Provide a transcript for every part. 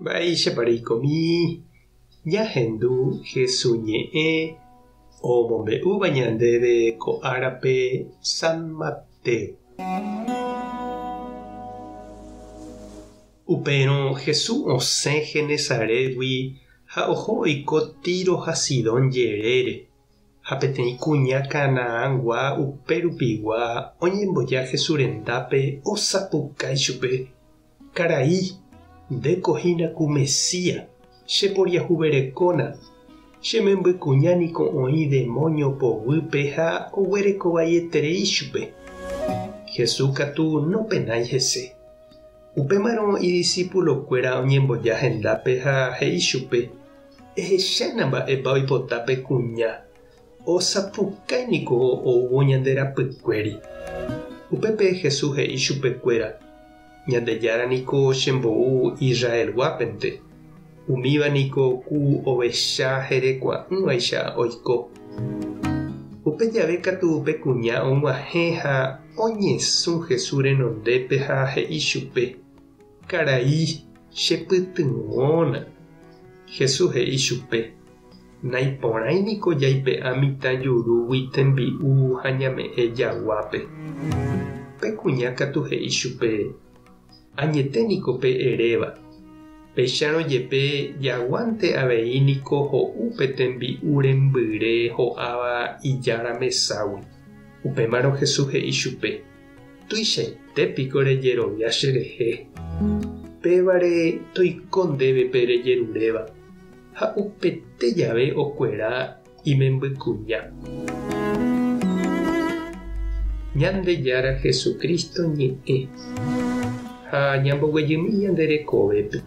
Vaisha parikomi, yahendu Jesuñe, o mombe'u bañandeve ko'árape San Mateo. Upérõ Jesús osẽ Genesarégui ha oho oiko Tiro ha Sidón jerére, ha peteĩ kuña Kanaãgua upérupigua oñemboja Jesús rendápe osapukái chupe: karai, ndékohína ku Mesia, cheporiahuverekóna, chemembykuñániko oĩ demonio povýpe ha oguerekovaieterei chupe. Jesús katu nopenái hese. Upémarõ idiscípulokuéra oñemboja hendápe ha he'i chupe: ehechána mba'épa oipotápe kuña, osapukáiniko ouvo ñande rapykuéri. Upépe Jesús he'i chupekuéra: ñandejárániko chembo'u Israelguápente, umívaniko ku ovecha herekua'ỹvaicha oiko. Upe jave katu upe kuña og̃uahẽ ha oñesũ Jesús renondépe ha he'i chupe: karai, chepytyvõna. Jesús he'i chupe: naiporãiniko jaipe'a mitãjurúgui tembi'u ha ñame'ẽ jaguápe. Pe kuña katu he'i chupe: añeténiko pe eréva, péicharõ jepe jaguánte avei niko ho'úpe tembi'u rembyre ho'áva ijára meságui. Upémarõ Jesús he'i chupe: tuichaitépiko rejerovia cherehe. Pévare toiko ndéve pe rejeruréva, ha upete jave okuera imembykuña. Ñandejára Jesucristo ñe'ẽ ha ñamboguejými ñande rekovépe.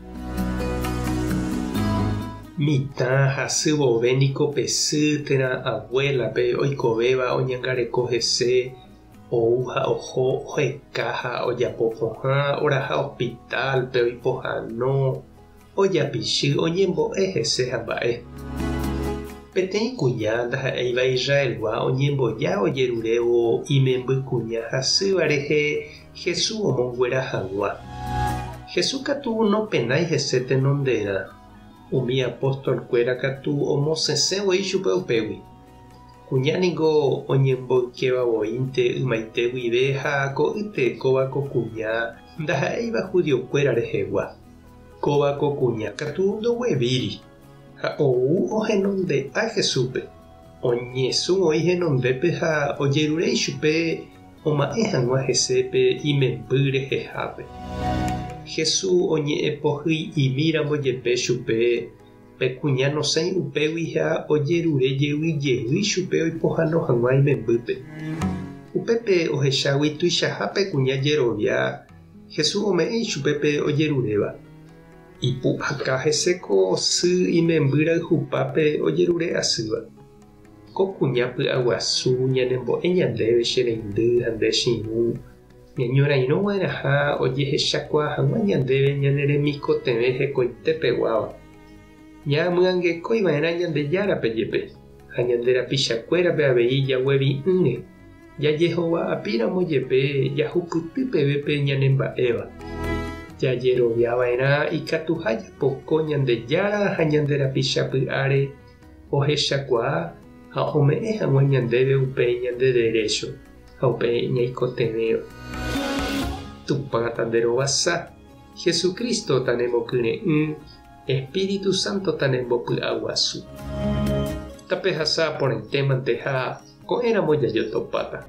Mitã hasyvovéniko pesy térã abuélape oikovéva oñangareko hese, ou ha oho oheka ha ojapo pohã oraha hospitalpe oipohãno, ojapichy oñembo'e hese ha mba'e. Peteĩ kuña ndaha'éiva Israelgua oñemboja ojerurévo imembykuña hasýva rehe Jesús omonguerahagua. Jesús katu nopenái hese tenonderã. Umi apóstolkuéra katu omosesẽvoi chupe upégui. Kuñániko oñemboikevavoínte ymaite guive ha ko'ytekóvako kuña ndaha'éiva judiokuéra rehegua. Kóvako kuña katu ndoguevíri ha ou ohenonde'a Jesúspe. Oñesũ oĩ henondépe ha ojerurei chupe oma'ẽ hag̃ua hesépe imemby rehehápe. Jesús oñe'ẽpohýi imíramo jepe chupe pe kuña nosẽi upégui ha ojerure jevyjevy chupe oipohãno hag̃ua imembýpe. Upépe ohechágui tuichahápe kuña jerovia, Jesús ome'ẽ chupépe ojeruréva. Ipu'aka heséko sy imemby rayhupápe ojerure asýva. Ko kuña py'aguasu ñanembo'e ñandéve che reindy ha nde chiũ, ñañorairõgueraha ojehechakua hag̃ua ñandéve ñane remikotevẽ hekoitépeguáva. Ñaamyangekóiva'erã Ñandejárape jepe, ha ñande rapichakuérape avei jaguevi'ỹre, jajehova'apíramo jepe jahupytypevépe ñanemba'éva. Jajeroviava'erã ikatuha japoko Ñandejára ha ñande rapichapy'áre ohechakuaa ha ome'ẽ hag̃ua ñandéve upe ñande derecho ha upe ñaikotevéva. Tupã tanderovasa, Jesucristo tanembokyre'ỹ, Espíritu Santo tanembopy'aguasu. Tapehasa porãitémante ha ko'ẽramo jajotopáta.